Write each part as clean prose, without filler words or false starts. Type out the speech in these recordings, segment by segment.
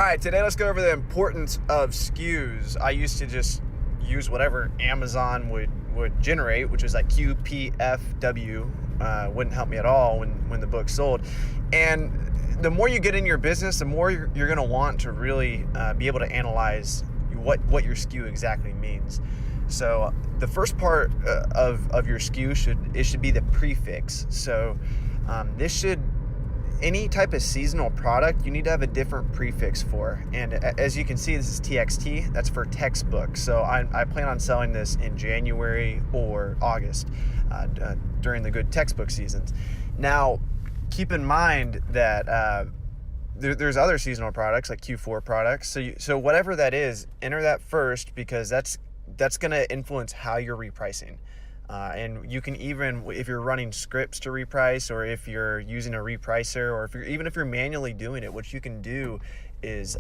All right, today let's go over the importance of SKUs. I used to just use whatever Amazon would generate, which was like QPFW. Wouldn't help me at all when the book sold. And the more you get in your business, the more you're going to want to really be able to analyze what your SKU exactly means. So the first part of your SKU should be the prefix. So any type of seasonal product, you need to have a different prefix for. And as you can see, this is TXT, that's for textbook. So I plan on selling this in January or August during the good textbook seasons. Now, keep in mind that there's other seasonal products like Q4 products. So whatever that is, enter that first, because that's going to influence how you're repricing. And you can, even if you're running scripts to reprice, or if you're using a repricer, or if you're manually doing it, what you can do is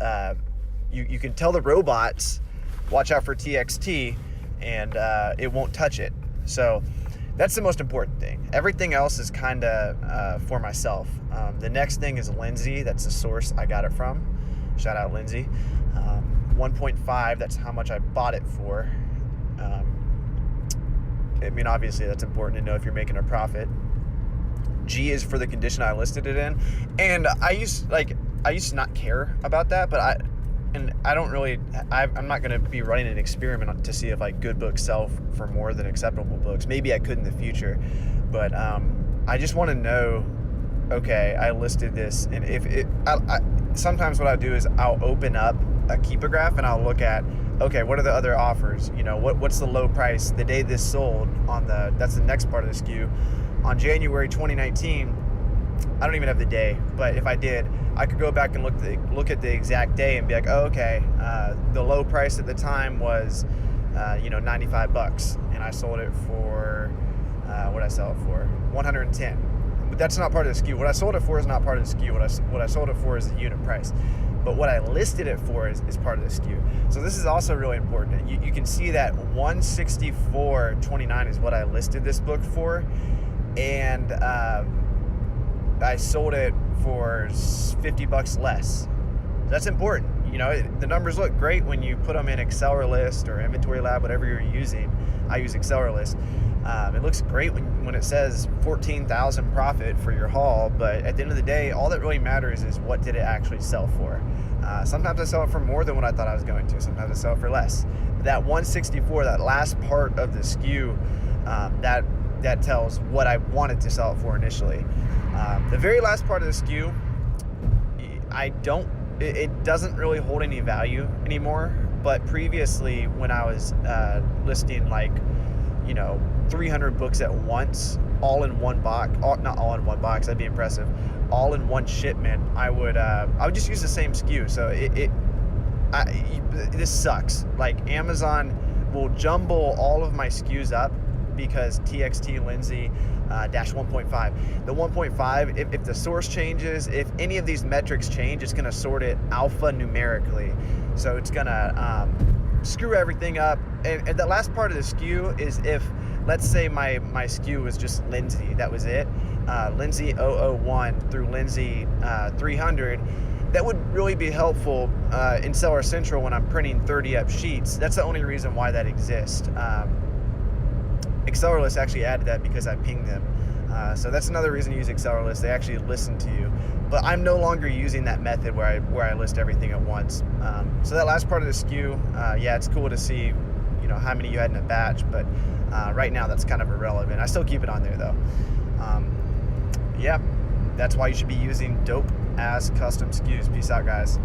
you can tell the robots, watch out for TXT, and it won't touch it. So that's the most important thing. Everything else is kind of for myself. The next thing is Lindsay. That's the source I got it from. Shout out Lindsay. 1.5, that's how much I bought it for. I mean, obviously that's important to know if you're making a profit. G is for the condition I listed it in. And I used to not care about that, but I'm not going to be running an experiment to see if good books sell for more than acceptable books. Maybe I could in the future, but I just want to know, okay, I listed this, and sometimes what I'll do is I'll open up a Keepograph and I'll look at, okay, what are the other offers? What's the low price the day this sold that's the next part of the SKU. On January 2019, I don't even have the day, but if I did, I could go back and look at the exact day and be like, oh, okay, the low price at the time was, $95, and I sold it for, what did I sell it for? 110. But that's not part of the SKU. What I sold it for is not part of the SKU. What I sold it for is the unit price. But what I listed it for is part of the SKU. So this is also really important. You can see that $164.29 is what I listed this book for, and I sold it for $50 less. That's important. The numbers look great when you put them in Accelerlist or Inventory Lab, whatever you're using. I use Accelerlist. It looks great when it says 14,000 profit for your haul, but at the end of the day, all that really matters is what did it actually sell for. Sometimes I sell it for more than what I thought I was going to. Sometimes I sell it for less. But that 164, that last part of the SKU, that tells what I wanted to sell it for initially. The very last part of the SKU, it doesn't really hold any value anymore. But previously, when I was listing 300 books at once, all in one box, not all in one box, that'd be impressive, all in one shipment, I would just use the same SKU. So this sucks. Amazon will jumble all of my SKUs up because TXT Lindsay dash 1.5. The 1.5, if the source changes, if any of these metrics change, it's gonna sort it alpha numerically. So it's gonna screw everything up. And the last part of the SKU is if, let's say my SKU was just Lindsay, that was it, Lindsay 001 through Lindsay 300, that would really be helpful in Seller Central when I'm printing 30 up sheets. That's the only reason why that exists. Accelerlist actually added that because I pinged them. So that's another reason to use Accelerlist. They actually listen to you. But I'm no longer using that method where I list everything at once. So that last part of the SKU, yeah, it's cool to see how many you had in a batch, but right now that's kind of irrelevant. I still keep it on there though. Yeah, that's why you should be using dope ass custom SKUs. Peace out, guys.